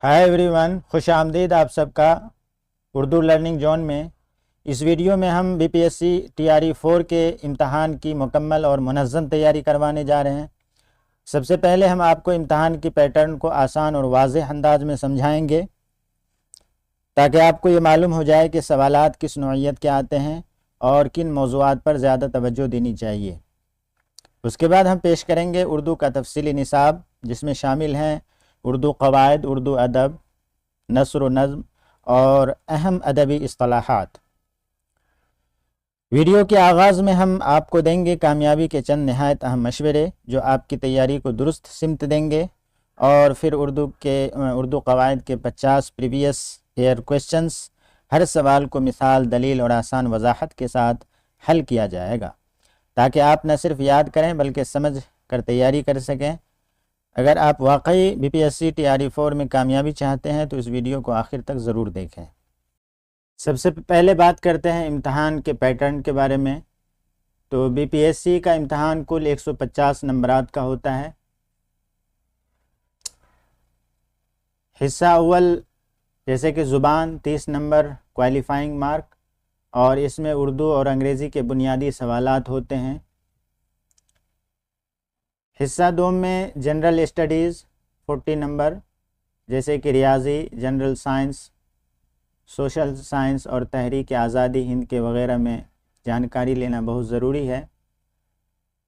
Hi everyone, खुश आमदीद आप सबका उर्दू लर्निंग जोन में। इस वीडियो में हम बीपीएससी टीआरई 4 के इम्तहान की मुकम्मल और मुनज़्ज़म तैयारी करवाने जा रहे हैं। सबसे पहले हम आपको इम्तहान की पैटर्न को आसान और वाज़ेह अंदाज में समझाएंगे ताकि आपको ये मालूम हो जाए कि सवालात किस नौइयत के आते हैं और किन मौज़ूआत पर ज़्यादा तवज्जो देनी चाहिए। उसके बाद हम पेश करेंगे उर्दू का तफसीली निसाब, जिसमें शामिल हैं उर्दू क़वायद, उर्दू अदब, नस्र व नज़्म और अहम अदबी इस्तिलाहात। वीडियो के आगाज़ में हम आपको देंगे कामयाबी के चंद नहायत अहम मशवरे जो आपकी तैयारी को दुरुस्त सिमत देंगे, और फिर उर्दू क़वायद के 50 प्रीवियस ईयर क्वेश्चंस, हर सवाल को मिसाल, दलील और आसान वजाहत के साथ हल किया जाएगा ताकि आप न सिर्फ याद करें बल्कि समझ कर तैयारी कर सकें। अगर आप वाकई बीपीएससी टीआरई 4 में कामयाबी चाहते हैं तो इस वीडियो को आखिर तक ज़रूर देखें। सबसे पहले बात करते हैं इम्तहान के पैटर्न के बारे में। तो बीपीएससी का इम्तहान कुल 150 नंबरात का होता है। हिस्सा अव्वल जैसे कि ज़ुबान 30 नंबर क्वालिफाइंग मार्क, और इसमें उर्दू और अंग्रेज़ी के बुनियादी सवालात होते हैं। हिस्सा दो में जनरल स्टडीज़ 40 नंबर जैसे कि रियाजी, जनरल साइंस, सोशल साइंस और तहरीक आज़ादी हिंद के वगैरह में जानकारी लेना बहुत ज़रूरी है।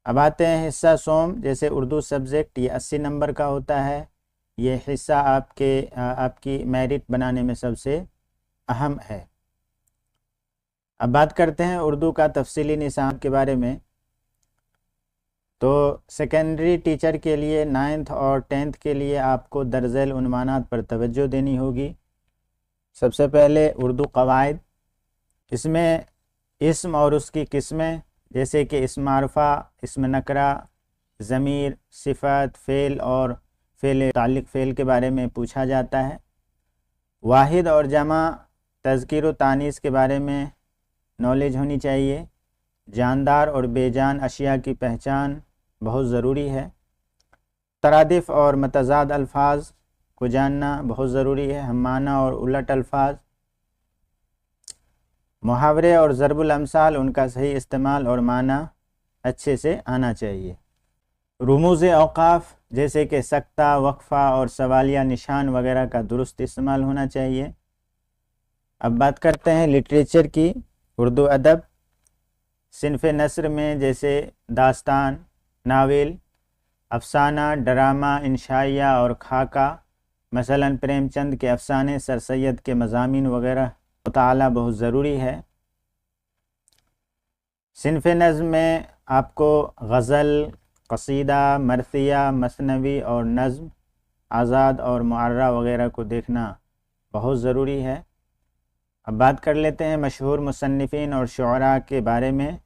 अब आते हैं हिस्सा सोम जैसे उर्दू सब्जेक्ट, ये 80 नंबर का होता है। ये हिस्सा आपकी मेरिट बनाने में सबसे अहम है। अब बात करते हैं उर्दू का तफसीली निसाब के बारे में। तो सेकेंडरी टीचर के लिए 9th और 10th के लिए आपको दर्जैल उन्वानात पर तवज्जो देनी होगी। सबसे पहले उर्दू क़वायद, इसमें इस्म और उसकी किस्में जैसे कि इस्म मारफा, इस्म नकरा, ज़मीर, सिफ़त, फ़ेल और फ़ेल ताल्लिक़ फ़ेल के बारे में पूछा जाता है। वाहिद और जमा, तज़कीर व तानीस के बारे में नॉलेज होनी चाहिए। जानदार और बेजान अशिया की पहचान बहुत ज़रूरी है। तरादिफ़ और मतज़ाद अल्फाज को जानना बहुत ज़रूरी है। हमाना और उलट अल्फाज, मुहावरे और ज़रबुल अमसाल, उनका सही इस्तेमाल और माना अच्छे से आना चाहिए। रुमूज़ औक़ाफ़ जैसे कि सक्ता, वक्फ़ा और सवालिया निशान वगैरह का दुरुस्त इस्तेमाल होना चाहिए। अब बात करते हैं लिटरेचर की। उर्दू अदब, सिनफ़ नस्र में जैसे दास्तान, नावल, अफ़साना, ड्रामा, इंशाइया और खाका, मसलन प्रेमचंद के अफ़साने, सर सैयद के मज़ामीन वगैरह मुताला बहुत ज़रूरी है। सिनफ़ नज़्म में आपको गज़ल, क़सीदा, मरसिया, मसनवी और नज़्म, आज़ाद और मुअर्रा वगैरह को देखना बहुत ज़रूरी है। अब बात कर लेते हैं मशहूर मुसन्निफ़ीन और शुअरा के बारे में।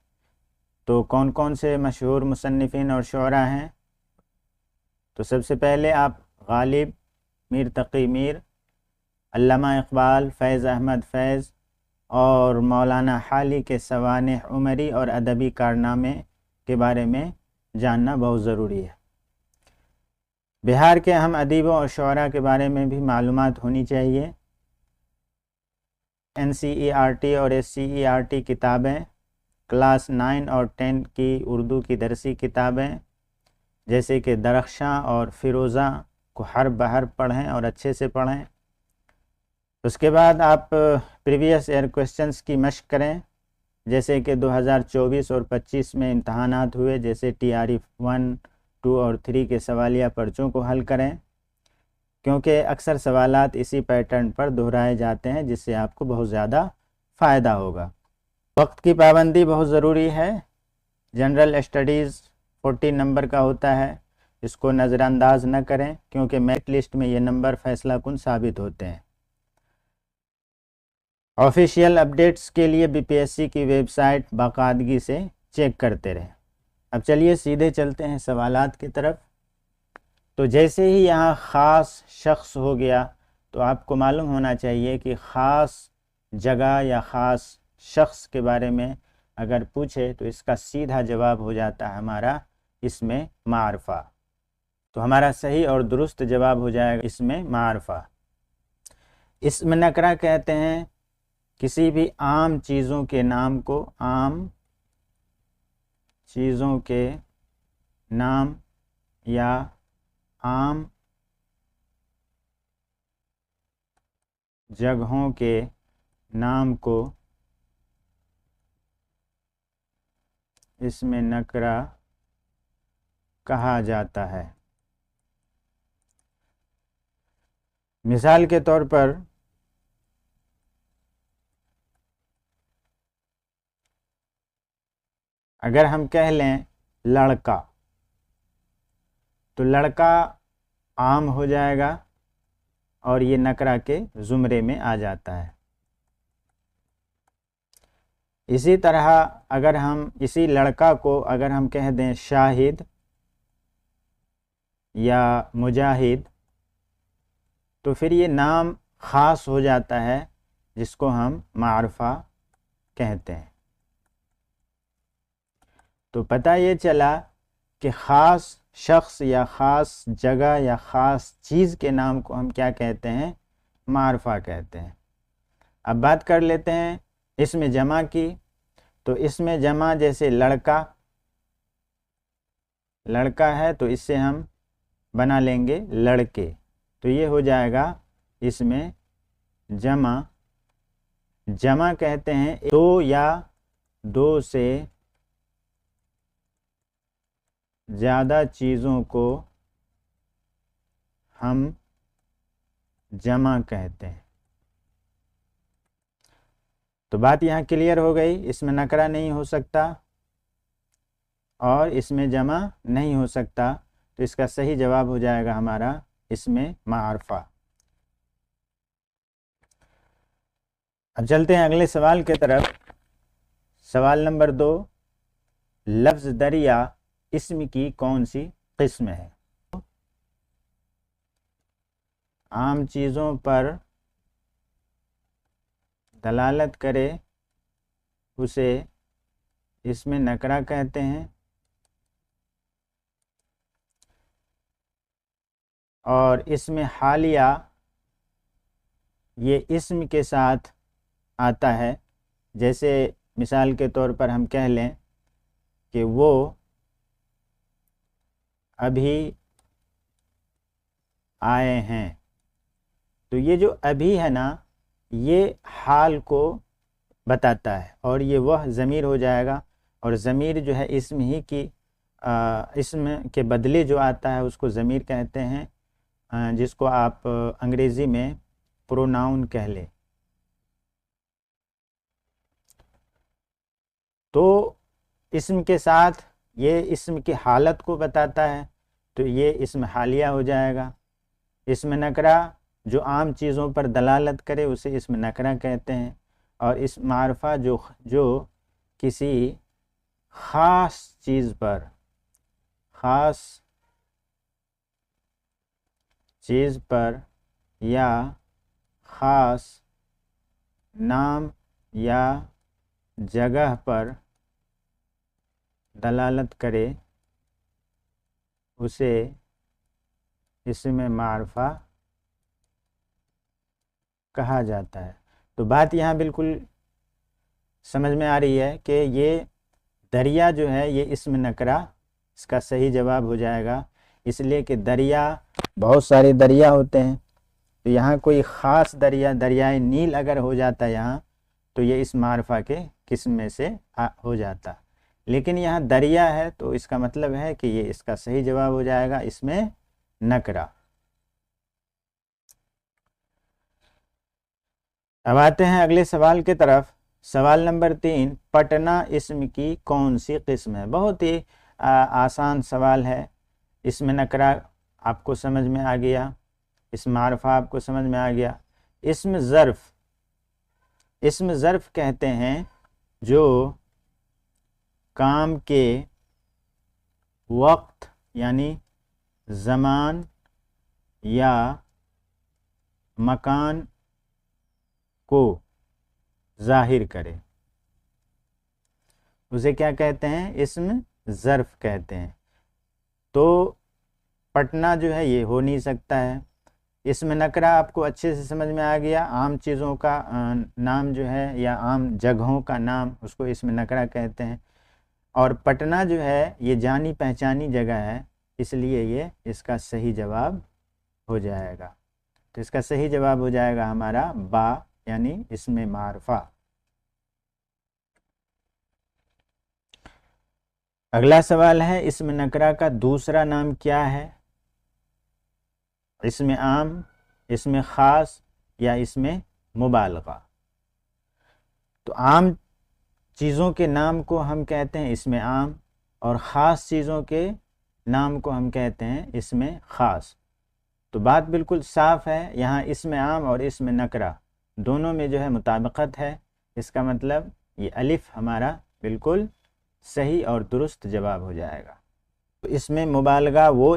तो कौन कौन से मशहूर मुसन्निफ़ीन और शुअरा हैं? तो सबसे पहले आप गालिब, मीर तक़ी मीर, अल्लामा इक़बाल, फ़ैज़ अहमद फ़ैज़ और मौलाना हाली के सवाने उमरी और अदबी कारनामे के बारे में जानना बहुत ज़रूरी है। बिहार के अहम अदीबों और शुअरा के बारे में भी मालूमात होनी चाहिए। NCERT और SCERT किताबें, क्लास 9 और 10 की उर्दू की दरसी किताबें जैसे कि दरख्शां और फ़िरोज़ा को हर बहर पढ़ें और अच्छे से पढ़ें। उसके बाद आप प्रीवियस ईयर क्वेश्चंस की मशक़ करें, जैसे कि 2024 और 25 में इम्तहानात हुए, जैसे TRE 1, 2 और 3 के सवालिया पर्चों को हल करें, क्योंकि अक्सर सवालात इसी पैटर्न पर दोहराए जाते हैं, जिससे आपको बहुत ज़्यादा फ़ायदा होगा। वक्त की पाबंदी बहुत ज़रूरी है। जनरल स्टडीज़ 40 नंबर का होता है, इसको नज़रअंदाज न करें क्योंकि मेरिट लिस्ट में ये नंबर फ़ैसला कुन साबित होते हैं। ऑफिशियल अपडेट्स के लिए बीपीएससी की वेबसाइट बाकायदगी से चेक करते रहें। अब चलिए सीधे चलते हैं सवालात की तरफ। तो जैसे ही यहाँ ख़ास शख्स हो गया तो आपको मालूम होना चाहिए कि ख़ास जगह या ख़ास शख्स के बारे में अगर पूछे तो इसका सीधा जवाब हो जाता है हमारा इसमें मारफा। तो हमारा सही और दुरुस्त जवाब हो जाएगा इसमें मारफा। इसम नकरा कहते हैं किसी भी आम चीज़ों के नाम को, आम चीज़ों के नाम या आम जगहों के नाम को इसमें नकरा कहा जाता है। मिसाल के तौर पर अगर हम कह लें लड़का, तो लड़का आम हो जाएगा और ये नकरा के ज़ुमरे में आ जाता है। इसी तरह अगर हम इसी लड़का को अगर हम कह दें शाहिद या मुजाहिद, तो फिर ये नाम ख़ास हो जाता है जिसको हम मारफा कहते हैं। तो पता ये चला कि ख़ास शख्स या ख़ास जगह या ख़ास चीज़ के नाम को हम क्या कहते हैं, मारफा कहते हैं। अब बात कर लेते हैं इसमें जमा की। तो इसमें जमा जैसे लड़का, लड़का है तो इससे हम बना लेंगे लड़के, तो ये हो जाएगा इसमें जमा। जमा कहते हैं दो या दो से ज़्यादा चीज़ों को हम जमा कहते हैं। तो बात यहाँ क्लियर हो गई, इसमें नकरा नहीं हो सकता और इसमें जमा नहीं हो सकता, तो इसका सही जवाब हो जाएगा हमारा इसमें मारफा। अब चलते हैं अगले सवाल के तरफ। सवाल नंबर 2, लफ्ज़ दरिया इस्म की कौन सी किस्म है? आम चीज़ों पर दलालत करे उसे इसमें नकरा कहते हैं, और इसमें हालिया ये इस्म के साथ आता है। जैसे मिसाल के तौर पर हम कह लें कि वो अभी आए हैं, तो ये जो अभी है ना, ये हाल को बताता है और ये वह ज़मीर हो जाएगा। और ज़मीर जो है इस्म ही की इस्म के बदले जो आता है उसको ज़मीर कहते हैं, जिसको आप अंग्रेज़ी में प्रोनाउन कह लें। तो इस्म के साथ ये इस्म की हालत को बताता है, तो ये इस्म हालिया हो जाएगा। इस्म नकरा जो आम चीज़ों पर दलालत करे उसे इस्म नकरा कहते हैं, और इस मारफा जो किसी ख़ास चीज़ पर, ख़ास चीज़ पर या ख़ास नाम या जगह पर दलालत करे उसे इसमें मारफा कहा जाता है। तो बात यहाँ बिल्कुल समझ में आ रही है कि ये दरिया जो है ये इस्म नकरा, इसका सही जवाब हो जाएगा। इसलिए कि दरिया, बहुत सारे दरिया होते हैं, तो यहाँ कोई ख़ास दरिया, दरियाए नील अगर हो जाता यहाँ, तो ये इस मारफा के किस्म में से हो जाता। लेकिन यहाँ दरिया है तो इसका मतलब है कि ये इसका सही जवाब हो जाएगा इसमें नकरा। अब आते हैं अगले सवाल की तरफ। सवाल नंबर 3, पटना इस्म की कौन सी किस्म है? बहुत ही आसान सवाल है। इसमें नकरा आपको समझ में आ गया, इस मारफा आपको समझ में आ गया। इस्म ज़र्फ़, इस्म ज़र्फ़ कहते हैं जो काम के वक्त यानी ज़मान या मकान को ज़ाहिर करे, उसे क्या कहते हैं? इस्म ज़र्फ़ कहते हैं। तो पटना जो है ये हो नहीं सकता है, इसमें नकरा आपको अच्छे से समझ में आ गया। आम चीज़ों का नाम जो है या आम जगहों का नाम, उसको इसमें नकरा कहते हैं। और पटना जो है ये जानी पहचानी जगह है, इसलिए ये इसका सही जवाब हो जाएगा। तो इसका सही जवाब हो जाएगा हमारा बा, यानी इसमें मारफा। अगला सवाल है, इसमें नकरा का दूसरा नाम क्या है? इसमें आम, इसमें ख़ास या इसमें मुबालगा? तो आम चीज़ों के नाम को हम कहते हैं इसमें आम, और ख़ास चीज़ों के नाम को हम कहते हैं इसमें ख़ास। तो बात बिल्कुल साफ़ है, यहाँ इसमें आम और इसमें नकरा दोनों में जो है मुताबिकत है। इसका मतलब ये अलिफ हमारा बिल्कुल सही और दुरुस्त जवाब हो जाएगा। तो इसमें मुबालगा वो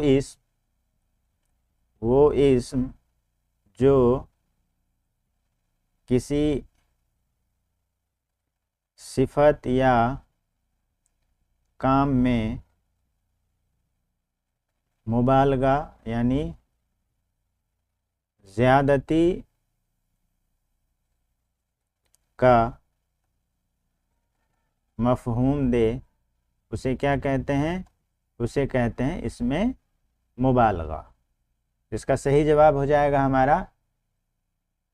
इस्म जो किसी सिफत या काम में मुबालगा यानी ज़्यादती का मफ़हूम दे, उसे क्या कहते हैं? उसे कहते हैं इसमें मुबालगा। इसका सही जवाब हो जाएगा हमारा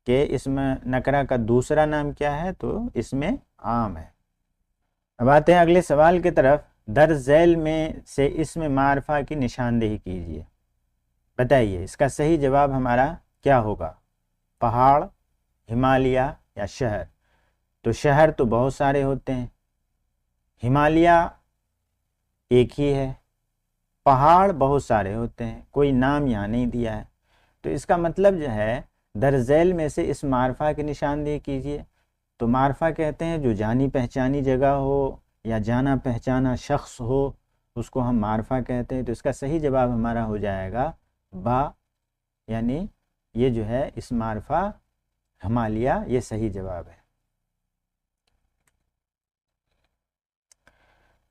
कि इसमें नकरा का दूसरा नाम क्या है? तो इसमें आम है। अब आते हैं अगले सवाल की तरफ। दर झैल में से इसमें मारफा की निशानदेही कीजिए। बताइए इसका सही जवाब हमारा क्या होगा? पहाड़, हिमालय या शहर? तो शहर तो बहुत सारे होते हैं, हिमालय एक ही है, पहाड़ बहुत सारे होते हैं, कोई नाम यहाँ नहीं दिया है। तो इसका मतलब जो है दर झैल में से इस मारफा की निशानदेही कीजिए। तो मारफा कहते हैं जो जानी पहचानी जगह हो या जाना पहचाना शख्स हो, उसको हम मारफा कहते हैं। तो इसका सही जवाब हमारा हो जाएगा बा, यानी ये जो है इस मारफा हिमालय, ये सही जवाब है।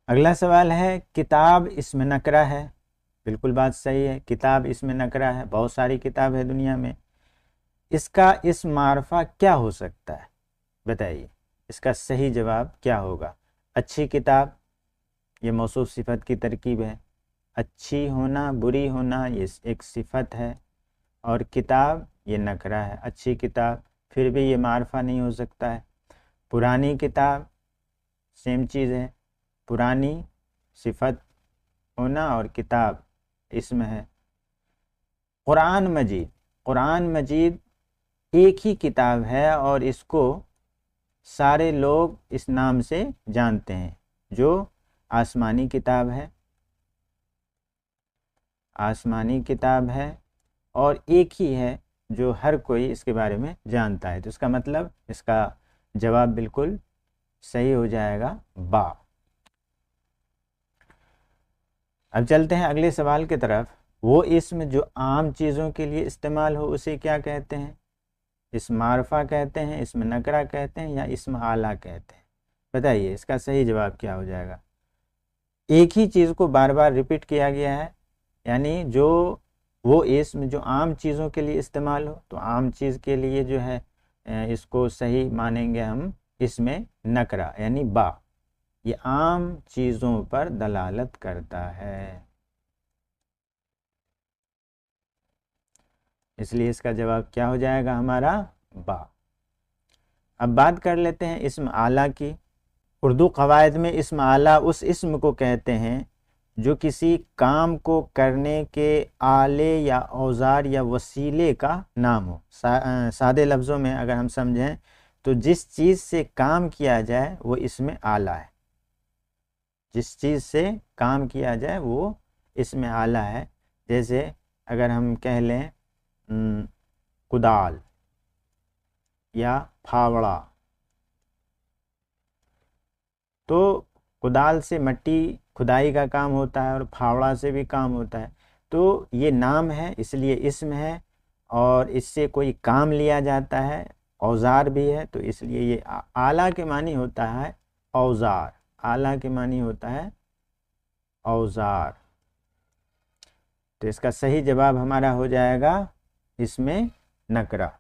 अगला सवाल है, किताब इसमें नकरा है। बिल्कुल बात सही है, किताब इसमें नकरा है, बहुत सारी किताब है दुनिया में। इसका इस मारफा क्या हो सकता है? बताइए इसका सही जवाब क्या होगा? अच्छी किताब, ये मौसूफ सिफत की तरकीब है। अच्छी होना, बुरी होना, ये एक सिफत है, और किताब ये नकरा है। अच्छी किताब, फिर भी ये मारफा नहीं हो सकता है। पुरानी किताब, सेम चीज़ है, पुरानी सिफत होना और किताब इसमें है। कुरान मजीद एक ही किताब है और इसको सारे लोग इस नाम से जानते हैं, जो आसमानी किताब है और एक ही है जो हर कोई इसके बारे में जानता है। तो इसका मतलब इसका जवाब बिल्कुल सही हो जाएगा बा। अब चलते हैं अगले सवाल की तरफ। वो इस्म जो आम चीज़ों के लिए इस्तेमाल हो उसे क्या कहते हैं? इस्म मारफा कहते हैं, इस्म नकरा कहते हैं, या इस्म आला कहते हैं? बताइए इसका सही जवाब क्या हो जाएगा? एक ही चीज़ को बार बार रिपीट किया गया है, यानी जो वो इस्म जो आम चीज़ों के लिए इस्तेमाल हो, तो आम चीज़ के लिए जो है इसको सही मानेंगे हम इसमें नकरा, यानी बा। ये आम चीज़ों पर दलालत करता है, इसलिए इसका जवाब क्या हो जाएगा हमारा? बा। अब बात कर लेते हैं इस्म आला की। उर्दू कवायद में इस्म आला उस इस्म को कहते हैं जो किसी काम को करने के आले या औजार या वसीले का नाम हो। सादे लफ्ज़ों में अगर हम समझें तो जिस चीज़ से काम किया जाए वो इसमें आला है। जिस चीज़ से काम किया जाए वो इसमें आला है। जैसे अगर हम कह लें कुदाल या फावड़ा, तो कुदाल से मट्टी खुदाई का काम होता है और फावड़ा से भी काम होता है। तो ये नाम है इसलिए इस्म है, और इससे कोई काम लिया जाता है, औजार भी है, तो इसलिए ये आला के मानी होता है औजार। आला के मानी होता है औजार। तो इसका सही जवाब हमारा हो जाएगा इसमें नकरा।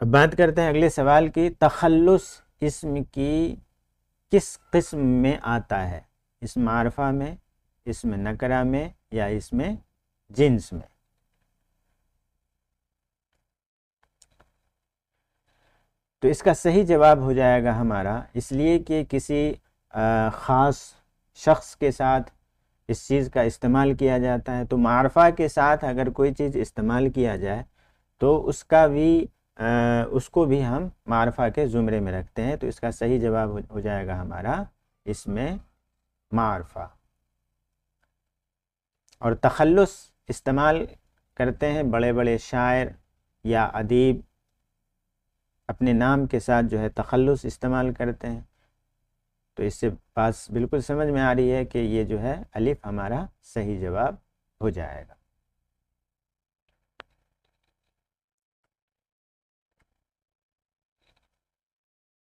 अब बात करते हैं अगले सवाल की, तखल्लुस इस्म की किस किस्म में आता है? इसम मारफा में, इसमें नकरा में, या इसमें जिन्स में? तो इसका सही जवाब हो जाएगा हमारा, इसलिए कि किसी ख़ास शख्स के साथ इस चीज़ का इस्तेमाल किया जाता है। तो मारफा के साथ अगर कोई चीज़ इस्तेमाल किया जाए तो उसका भी उसको भी हम मारफा के ज़ुमरे में रखते हैं। तो इसका सही जवाब हो जाएगा हमारा इसमें मारफा। और तखल्लुस इस्तेमाल करते हैं बड़े बड़े शायर या अदीब, अपने नाम के साथ जो है तखल्लुस इस्तेमाल करते हैं। तो इससे बात बिल्कुल समझ में आ रही है कि ये जो है अलिफ हमारा सही जवाब हो जाएगा।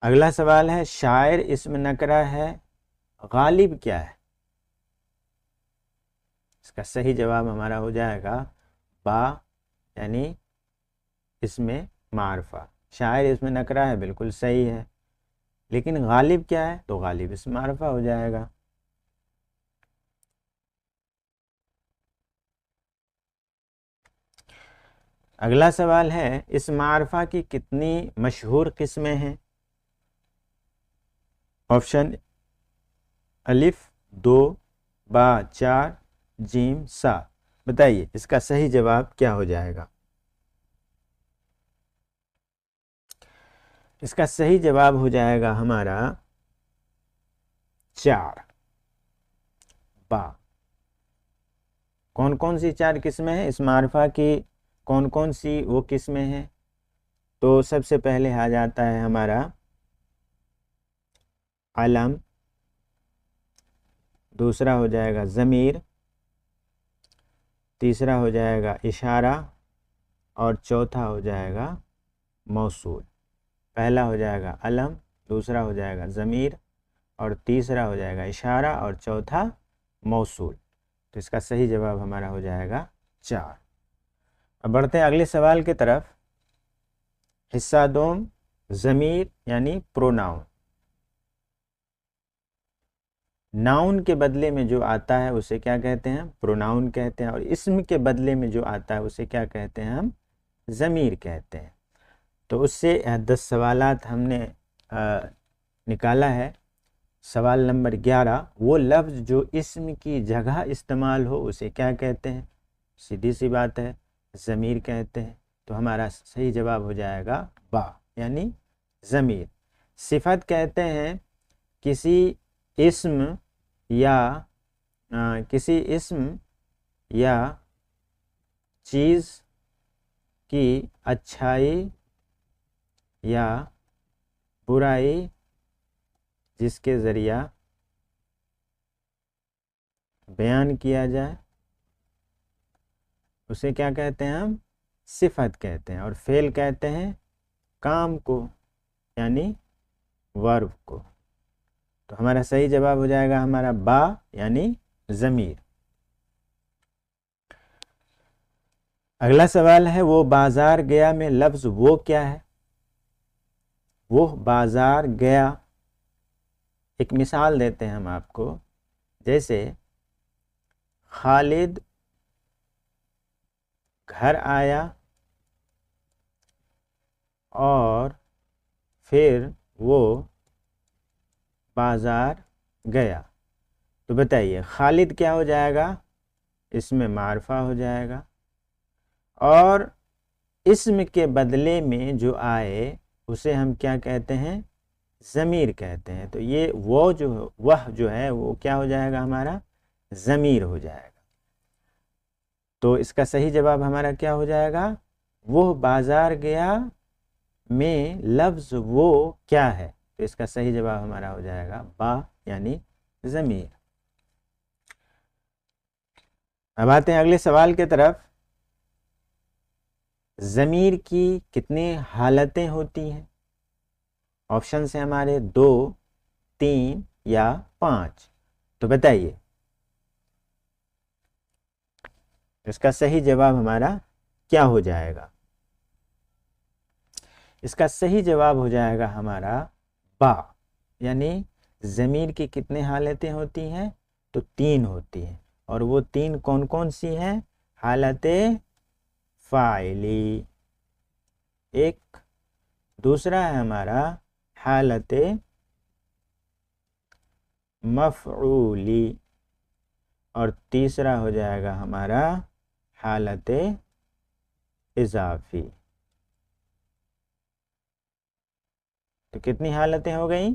अगला सवाल है, शायर इसम नकरा है, गालिब क्या है? इसका सही जवाब हमारा हो जाएगा बा, यानी इसमें मारफा। शायर इसमें नकरा है, बिल्कुल सही है, लेकिन गालिब क्या है? तो गालिब इसमें मारफा हो जाएगा। अगला सवाल है, इस मारफा की कितनी मशहूर किस्में हैं? ऑप्शन अलिफ 2, बा 4, जीम 7। बताइए इसका सही जवाब क्या हो जाएगा? इसका सही जवाब हो जाएगा हमारा 4, बा। कौन कौन सी 4 किस्में हैं इस मारफा की? कौन कौन सी वो किस्में हैं? तो सबसे पहले आ जाता है हमारा अलम, दूसरा हो जाएगा ज़मीर, तीसरा हो जाएगा इशारा, और चौथा हो जाएगा मौसूल। पहला हो जाएगा अलम, दूसरा हो जाएगा ज़मीर, और तीसरा हो जाएगा इशारा, और चौथा मौसूल। तो इसका सही जवाब हमारा हो जाएगा 4। अब बढ़ते हैं अगले सवाल की तरफ। हिस्सा दोम, ज़मीर यानी प्रोनाउन। नाउन के बदले में जो आता है उसे क्या कहते हैं? प्रोनाउन कहते हैं। और इस्म के बदले में जो आता है उसे क्या कहते हैं? हम ज़मीर कहते हैं। तो उससे 10 सवालात हमने निकाला है। सवाल नंबर 11, वो लफ्ज़ जो इस्म की जगह इस्तेमाल हो उसे क्या कहते हैं? सीधी सी बात है, ज़मीर कहते हैं। तो हमारा सही जवाब हो जाएगा बा, यानी ज़मीर। सिफत कहते हैं किसी इस्म या चीज़ की अच्छाई या बुराई जिसके ज़रिया बयान किया जाए उसे क्या कहते हैं? हम सिफत कहते हैं। और फ़ेल कहते हैं काम को, यानी वर्ब को। तो हमारा सही जवाब हो जाएगा हमारा बा, यानी ज़मीर। अगला सवाल है, वो बाज़ार गया में लफ्ज़ वो क्या है? वो बाज़ार गया, एक मिसाल देते हैं हम आपको। जैसे खालिद घर आया और फिर वो बाज़ार गया। तो बताइए खालिद क्या हो जाएगा? इसमें मारफा हो जाएगा। और इस्म के बदले में जो आए उसे हम क्या कहते हैं? ज़मीर कहते हैं। तो ये वह जो है वो क्या हो जाएगा? हमारा ज़मीर हो जाएगा। तो इसका सही जवाब हमारा क्या हो जाएगा? वो बाज़ार गया में लफ्ज़ वो क्या है? तो इसका सही जवाब हमारा हो जाएगा बा, यानी ज़मीर। अब आते हैं अगले सवाल की तरफ। ज़मीर की कितनी हालतें होती हैं? ऑप्शन है हमारे 2, 3 या 5। तो बताइए। इसका सही जवाब हमारा क्या हो जाएगा? इसका सही जवाब हो जाएगा हमारा बा। यानी ज़मीर की कितने हालतें होती हैं? तो 3 होती हैं। और वो 3 कौन कौन सी हैं? हालत फ़ाइली एक, दूसरा है हमारा हालत मफ़ऊली, और तीसरा हो जाएगा हमारा हालत इज़ाफ़ी। तो कितनी हालतें हो गई?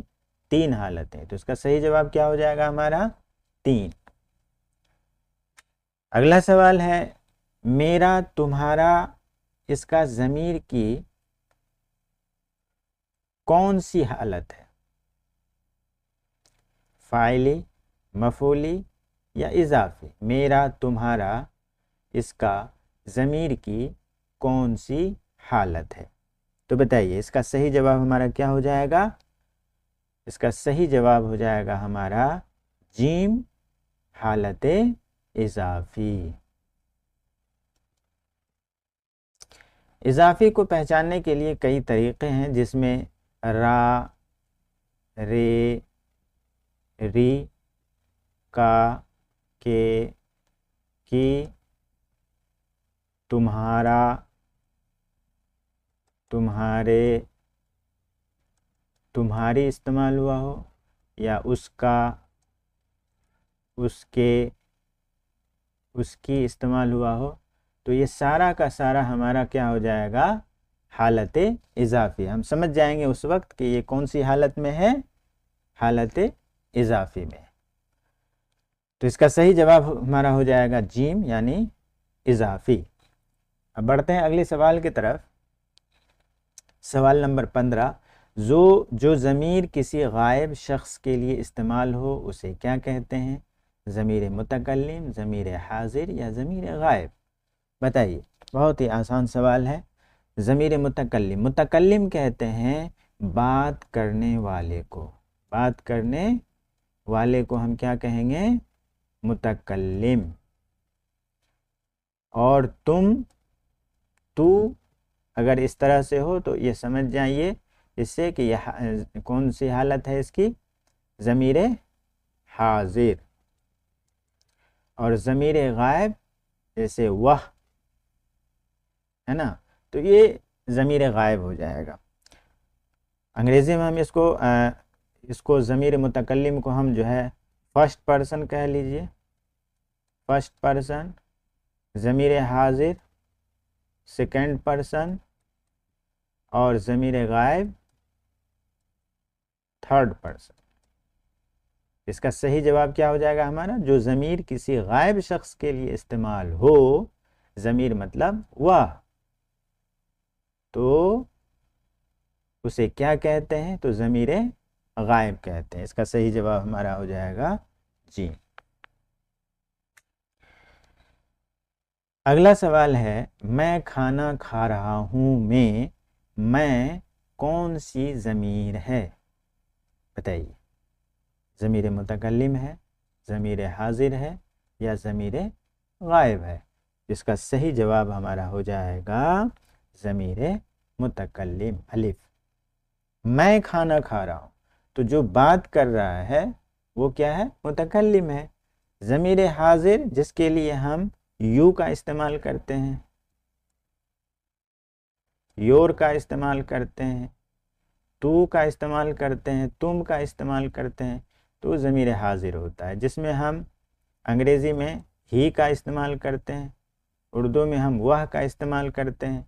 3 हालतें। तो इसका सही जवाब क्या हो जाएगा हमारा? 3। अगला सवाल है मेरा तुम्हारा, इसका ज़मीर की कौन सी हालत है? फ़ाइली, मफ़ऊली या इज़ाफ़ी? मेरा तुम्हारा, इसका ज़मीर की कौन सी हालत है? तो बताइए इसका सही जवाब हमारा क्या हो जाएगा? इसका सही जवाब हो जाएगा हमारा जीम, हालत इज़ाफ़ी। इज़ाफ़ी को पहचानने के लिए कई तरीक़े हैं, जिसमें रा, रे, री, का, के, की, तुम्हारा, तुम्हारे, तुम्हारी इस्तेमाल हुआ हो, या उसका, उसके, उसकी इस्तेमाल हुआ हो। तो ये सारा का सारा हमारा क्या हो जाएगा? हालत इज़ाफ़ी। हम समझ जाएंगे उस वक्त कि ये कौन सी हालत में है? हालत इज़ाफ़ी में। तो इसका सही जवाब हमारा हो जाएगा जीम, यानी इज़ाफ़ी। अब बढ़ते हैं अगले सवाल की तरफ। सवाल नंबर 15, जो ज़मीर किसी गायब शख्स के लिए इस्तेमाल हो उसे क्या कहते हैं? ज़मीर मुतकल्लिम, ज़मीर हाज़िर या ज़मीर गायब? बताइए। बहुत ही आसान सवाल है। ज़मीर मुतकल्लिम, मुतकल्लिम कहते हैं बात करने वाले को। बात करने वाले को हम क्या कहेंगे? मुतकल्लिम। और तुम, तू अगर इस तरह से हो तो ये समझ जाइए इससे कि यह कौन सी हालत है इसकी? ज़मीर हाज़िर। और ज़मीर गायब जैसे वह, है ना, तो ये ज़मीर गायब हो जाएगा। अंग्रेज़ी में हम इसको ज़मीर मुतकल्लिम को हम जो है फर्स्ट पर्सन कह लीजिए। फर्स्ट पर्सन, ज़मीर हाज़िर सेकंड पर्सन, और ज़मीर गायब थर्ड पर्सन। इसका सही जवाब क्या हो जाएगा हमारा? जो ज़मीर किसी गायब शख्स के लिए इस्तेमाल हो, ज़मीर मतलब वह, तो उसे क्या कहते हैं? तो ज़मीर गायब कहते हैं। इसका सही जवाब हमारा हो जाएगा जी। अगला सवाल है मैं खाना खा रहा हूँ में मैं कौन सी ज़मीर है? बताइए। ज़मीर मुतकल्लिम है, ज़मीर हाज़िर है या ज़मीर गायब है? इसका सही जवाब हमारा हो जाएगा ज़मीर मुतकल्लिम, अलिफ। मैं खाना खा रहा हूँ, तो जो बात कर रहा है वो क्या है? मुतकल्लिम है। ज़मीर हाज़िर जिसके लिए हम यू का इस्तेमाल करते हैं, योर का इस्तेमाल करते हैं, तू का इस्तेमाल करते हैं, तुम का इस्तेमाल करते हैं, तो ज़मीर हाज़िर होता है। जिसमें हम अंग्रेज़ी में ही का इस्तेमाल करते हैं, उर्दू में हम वह का इस्तेमाल करते हैं,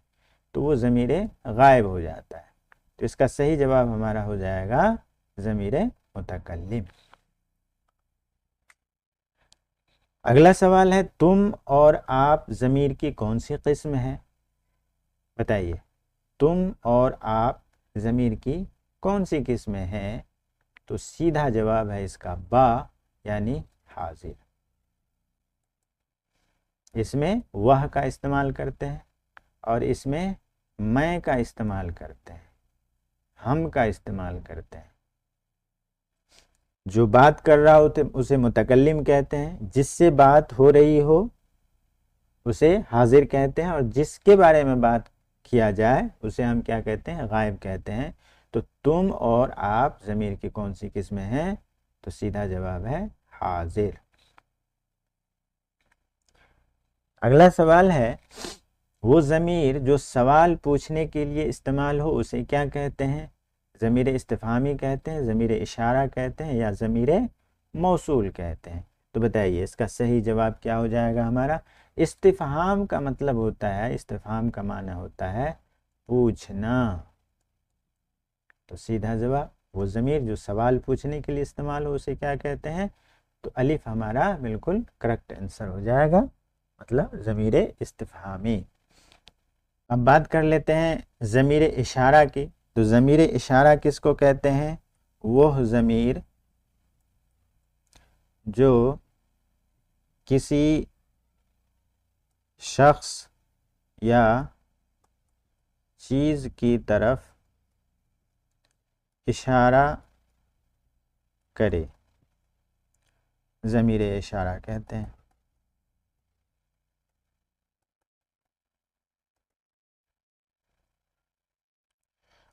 तो वो ज़मीर गायब हो जाता है। तो इसका सही जवाब हमारा हो जाएगा ज़मीर मुतकल्लिम। अगला सवाल है तुम और आप ज़मीर की कौन सी किस्म है? बताइए। तुम और आप ज़मीर की कौन सी किस्म है? तो सीधा जवाब है इसका बा, यानी हाज़िर। इसमें वह का इस्तेमाल करते हैं और इसमें मैं का इस्तेमाल करते हैं, हम का इस्तेमाल करते हैं। जो बात कर रहा होते उसे मुतकल्लिम कहते हैं, जिससे बात हो रही हो उसे हाजिर कहते हैं, और जिसके बारे में बात किया जाए उसे हम क्या कहते हैं, गायब कहते हैं। तो तुम और आप ज़मीर की कौन सी किस्में हैं, तो सीधा जवाब है हाजिर। अगला सवाल है, वो ज़मीर जो सवाल पूछने के लिए इस्तेमाल हो उसे क्या कहते हैं, ज़मीर इस्तिफ़हामी कहते हैं, ज़मीर इशारा कहते हैं, या ज़मीर मौसूल कहते हैं। तो बताइए इसका सही जवाब क्या हो जाएगा हमारा। इस्तिफ़हाम का मतलब होता है, इस्तिफ़हाम का माना होता है पूछना। तो सीधा जवाब, वो ज़मीर जो सवाल पूछने के लिए इस्तेमाल हो उसे क्या कहते हैं, तो अलिफ हमारा बिल्कुल करेक्ट आंसर हो जाएगा, मतलब ज़मीर इस्तिफ़हामी। अब बात कर लेते हैं ज़मीर इशारा की। तो ज़मीर इशारा किसको कहते हैं, वह ज़मीर जो किसी शख्स या चीज़ की तरफ इशारा करे, ज़मीर इशारा कहते हैं।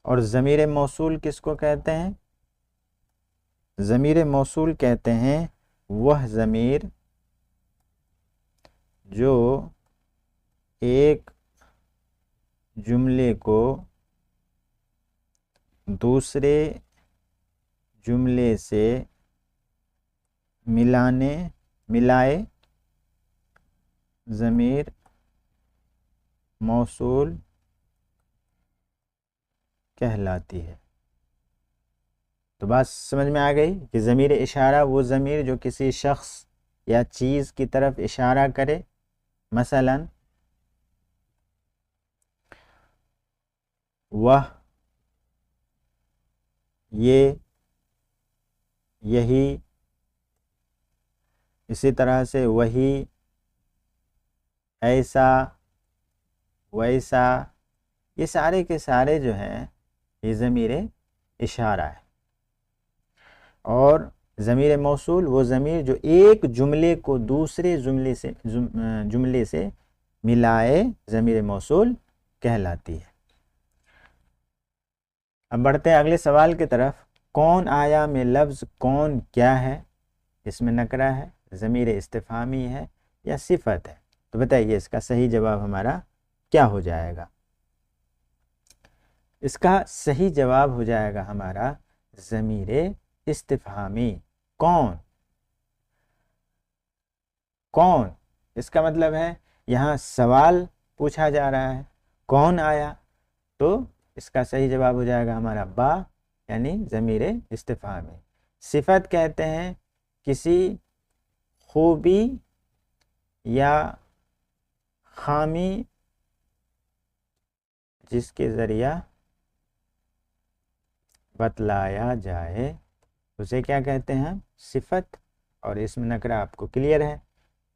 और ज़मीर मौसूल किसको कहते हैं, ज़मीर मौसूल कहते हैं वह ज़मीर जो एक जुमले को दूसरे जुमले से मिलाए ज़मीर मौसूल कहलाती है। तो बात समझ में आ गई कि ज़मीर इशारा वो ज़मीर जो किसी शख्स या चीज़ की तरफ इशारा करे, मसलन वह, ये, यही, इसी तरह से वही, ऐसा, वैसा, ये सारे के सारे जो हैं ये ज़मीर इशारा है। और ज़मीर मौसूल वो ज़मीर जो एक जुमले को दूसरे जुमले से मिलाए ज़मीर मौसूल कहलाती है। अब बढ़ते हैं अगले सवाल की तरफ। कौन आया में लफ्ज़ कौन क्या है, इसमें नकरा है, ज़मीर इस्तिफ़हामी है, या सिफ़त है। तो बताइए इसका सही जवाब हमारा क्या हो जाएगा। इसका सही जवाब हो जाएगा हमारा ज़मीर इस्तिफ़हामी। कौन, कौन, इसका मतलब है यहाँ सवाल पूछा जा रहा है, कौन आया, तो इसका सही जवाब हो जाएगा हमारा बा, यानी ज़मीर इस्तिफ़हामी। सिफ़त कहते हैं किसी खूबी या खामी जिसके ज़रिया बतलाया जाए उसे क्या कहते हैं, सिफ़त। और इसमें नकरा आपको क्लियर है,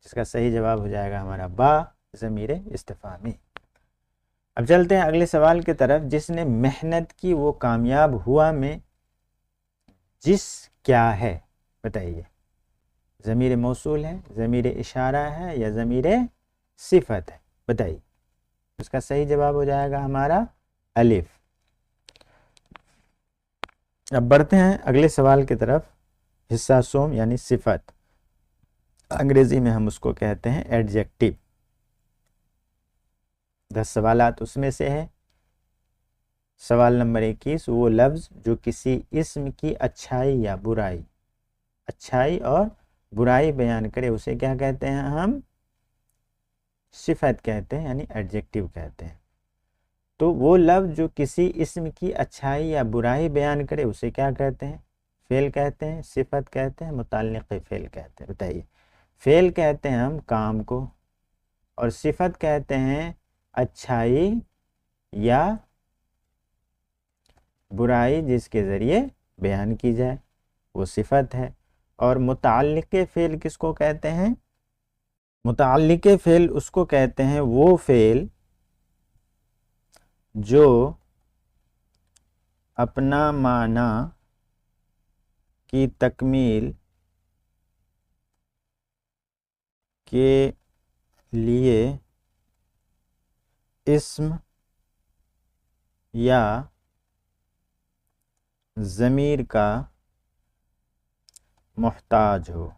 जिसका सही जवाब हो जाएगा हमारा बा, ज़मीर इस्तिफ़हामी। अब चलते हैं अगले सवाल की तरफ। जिसने मेहनत की वो कामयाब हुआ में जिस क्या है, बताइए ज़मीर मौसूल है, ज़मीर इशारा है, या ज़मीर सिफ़त है, बताइए। उसका सही जवाब हो जाएगा हमारा अलिफ। अब बढ़ते हैं अगले सवाल की तरफ। हिस्सा सोम यानी सिफ़त, अंग्रेज़ी में हम उसको कहते हैं एडजेक्टिव। 10 सवालात उसमें से है। सवाल नंबर 21, वो लफ्ज़ जो किसी इस्म की अच्छाई या बुराई, अच्छाई और बुराई बयान करे उसे क्या कहते हैं हम, सिफ़त कहते हैं, यानी एडजेक्टिव कहते हैं। तो वो लफ्ज़ जो किसी इस्म की अच्छाई या बुराई बयान करे उसे क्या कहते हैं, फ़ेल कहते हैं, सिफ़त कहते हैं, मुताल्लिक़ फ़ेल कहते हैं। बताइए। फ़ेल कहते हैं हम काम को, और सिफ़त कहते हैं अच्छाई या बुराई जिसके ज़रिए बयान की जाए, वो सिफ़त है। और मुताल्लिक़ फ़ेल किसको कहते हैं, मुताल्लिक़ फ़ेल उसको कहते हैं वो फ़ेल जो अपना माना की तकमील के लिए इस्म या ज़मीर का मोहताज हो,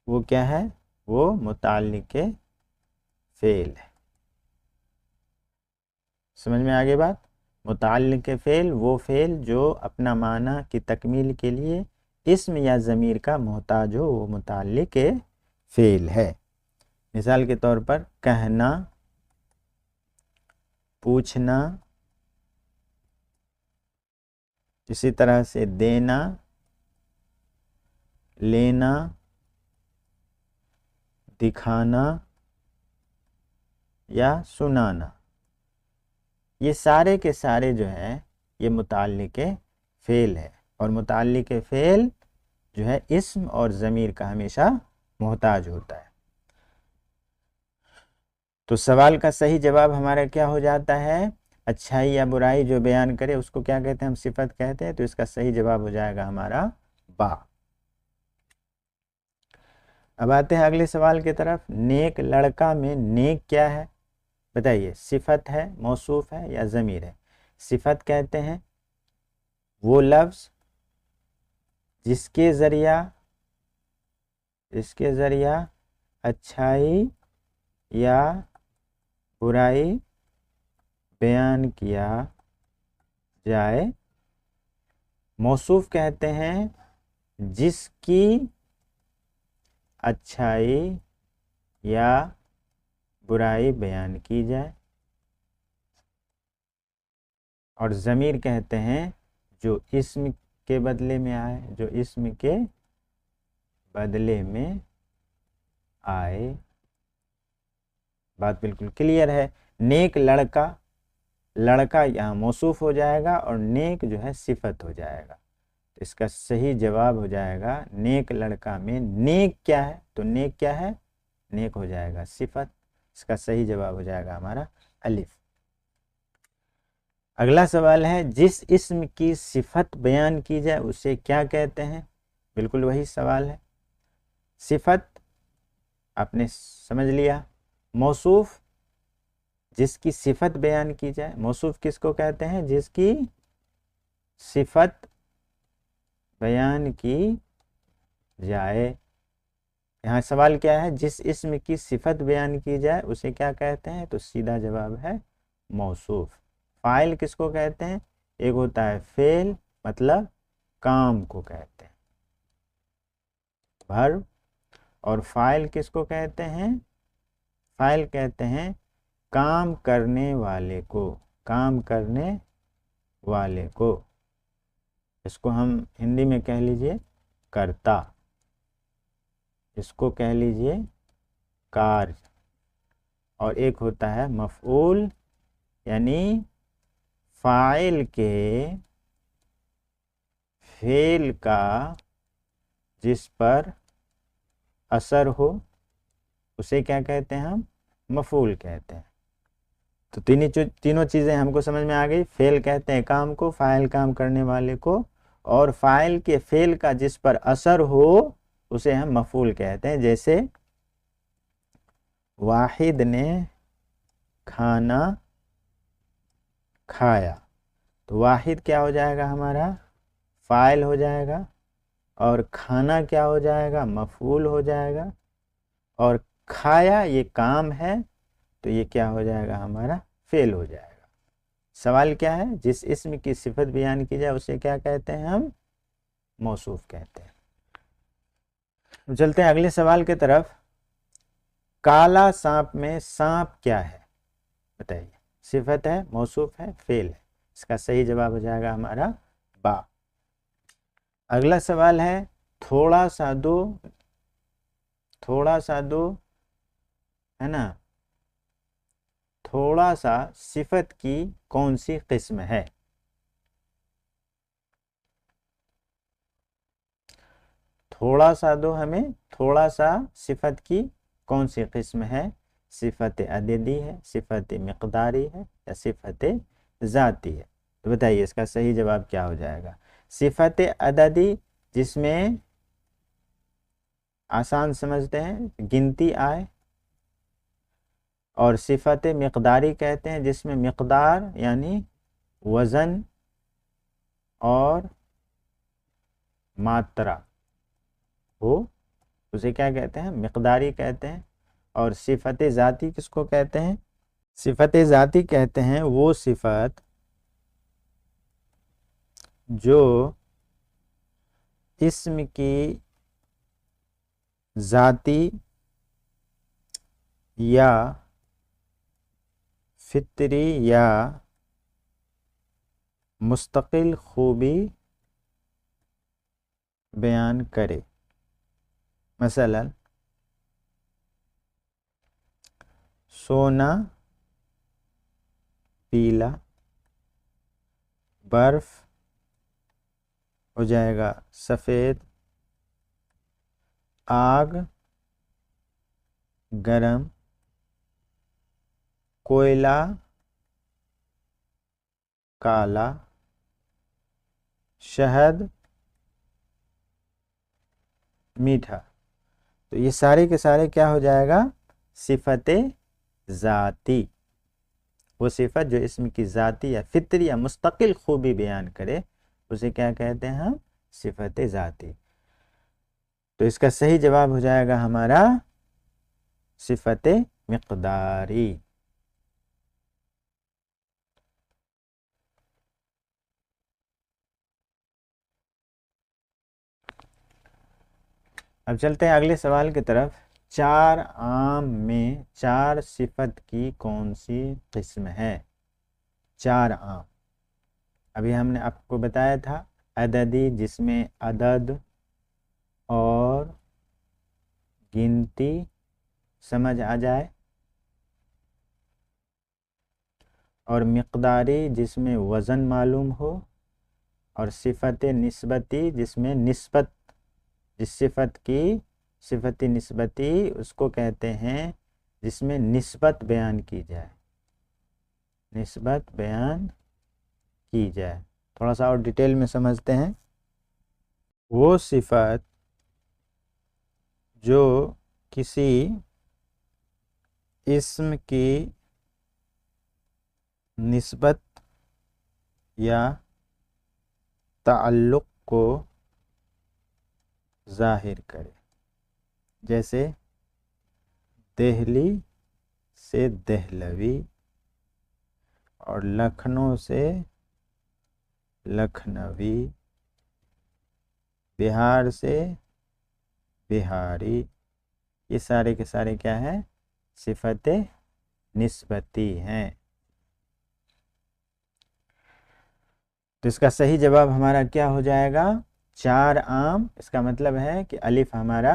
वो क्या है? वो मुताल्लिक़ फ़ेल है। समझ में आ गई बात? मुताल्लिक़ फ़ेल वो फ़ेल जो अपना माना की तकमील के लिए इस्म या ज़मीर का मोहताज हो, वो मुताल्लिक़ फ़ेल है। मिसाल के तौर पर कहना, पूछना, इसी तरह से देना, लेना, दिखाना या सुनाना, ये सारे के सारे जो है ये मुताल्लिक़ फ़ेल है। और मुताल्लिक़ फ़ेल जो है इस्म और ज़मीर का हमेशा मोहताज होता है। तो सवाल का सही जवाब हमारा क्या हो जाता है? अच्छाई या बुराई जो बयान करे उसको क्या कहते हैं? हम सिफत कहते हैं। तो इसका सही जवाब हो जाएगा हमारा बा। अब आते हैं अगले सवाल की तरफ। नेक लड़का में नेक क्या है? बताइए, सिफत है, मौसूफ है या ज़मीर है? सिफत कहते हैं वो लफ्ज़ जिसके ज़रिया अच्छाई या बुराई बयान किया जाए। मौसूफ कहते हैं जिसकी अच्छाई या बुराई बयान की जाए। और ज़मीर कहते हैं जो इस्म के बदले में आए, जो इस्म के बदले में आए। बात बिल्कुल क्लियर है। नेक लड़का, लड़का यहाँ मौसूफ हो जाएगा और नेक जो है सिफत हो जाएगा। तो इसका सही जवाब हो जाएगा नेक लड़का में नेक क्या है? तो नेक क्या है? नेक हो जाएगा सिफत। इसका सही जवाब हो जाएगा हमारा अलिफ। अगला सवाल है जिस इस्म की सिफत बयान की जाए उसे क्या कहते हैं? बिल्कुल वही सवाल है। सिफत आपने समझ लिया। मौसूफ जिसकी सिफत बयान की जाए। मौसूफ किसको कहते हैं? जिसकी सिफत बयान की जाए। यहाँ सवाल क्या है? जिस इस्म की सिफत बयान की जाए उसे क्या कहते हैं? तो सीधा जवाब है मौसूफ। फ़ाइल किसको कहते हैं? एक होता है फ़ेल, मतलब काम को कहते हैं, वर्ब। और फ़ाइल किसको कहते हैं? फ़ाइल कहते हैं काम करने वाले को, काम करने वाले को। इसको हम हिंदी में कह लीजिए कर्ता, इसको कह लीजिए कार्य। और एक होता है मफ़ऊल, यानी फ़ाइल के फ़ेल का जिस पर असर हो उसे क्या कहते हैं? हम मफ़ऊल कहते हैं। तो तीनों चीज़ें हमको समझ में आ गई। फ़ेल कहते हैं काम को, फ़ाइल काम करने वाले को, और फ़ाइल के फ़ेल का जिस पर असर हो उसे हम मफ़ऊल कहते हैं। जैसे वाहिद ने खाना खाया, तो वाहिद क्या हो जाएगा? हमारा फ़ाइल हो जाएगा। और खाना क्या हो जाएगा? मफ़ऊल हो जाएगा। और खाया ये काम है, तो ये क्या हो जाएगा? हमारा फ़ेल हो जाएगा। सवाल क्या है? जिस इस्म की सिफत बयान की जाए उसे क्या कहते हैं? हम मौसूफ कहते हैं। तो चलते हैं अगले सवाल की तरफ। काला सांप में सांप क्या है? बताइए। सिफत है, मौसूफ है, फ़ेल है। इसका सही जवाब हो जाएगा हमारा बा। अगला सवाल है थोड़ा सा दो, थोड़ा सा दो, है ना, थोड़ा सा सिफत की कौन सी किस्म है? थोड़ा सा दो हमें, थोड़ा सा सिफत की कौन सी किस्म है? सिफत अददी है, सिफत मिक़दारी है, या सिफत ज़ाती है? तो बताइए इसका सही जवाब क्या हो जाएगा? सिफत अददी जिसमें आसान समझते हैं गिनती आए, और सिफत मिक़दारी कहते हैं जिसमें मिक़दार यानी वज़न और मात्रा हो, उसे क्या कहते हैं? मिक़दारी कहते हैं। और सिफत ज़ाती किसको कहते हैं? सिफत ज़ाती कहते हैं वो सिफत जो इस्म की ज़ाती या फितरी या मुस्तकिल खूबी बयान करे। मसलन सोना पीला, बर्फ हो जाएगा सफ़ेद, आग गरम, कोयला काला, शहद मीठा। तो ये सारे के सारे क्या हो जाएगा? सिफत ज़ाती। वो सिफत जो इसम की ज़ाती या फितरी या मुस्तकिल खूबी बयान करे उसे क्या कहते हैं हम? सिफत ज़ाती। तो इसका सही जवाब हो जाएगा हमारा सिफत मिक़दारी। अब चलते हैं अगले सवाल की तरफ। 4 आम में 4 सिफत की कौन सी किस्म है? 4 आम अभी हमने आपको बताया था अददी, जिसमें अदद और गिनती समझ आ जाए, और मिक़दारी जिसमें वज़न मालूम हो, और सिफत निस्बती जिसमें निस्बत, जिस सिफत की सिफत निस्बती उसको कहते हैं जिसमें निस्बत बयान की जाए, निस्बत बयान की जाए। थोड़ा सा और डिटेल में समझते हैं। वो सिफत जो किसी इस्म की निस्बत या ताल्लुक़ को ज़ाहिर करे, जैसे देहली से देहलवी, और लखनऊ से लखनवी, बिहार से बिहारी। ये सारे के सारे क्या है? सिफत निस्बती हैं। तो इसका सही जवाब हमारा क्या हो जाएगा? 4 आम। इसका मतलब है कि अलिफ हमारा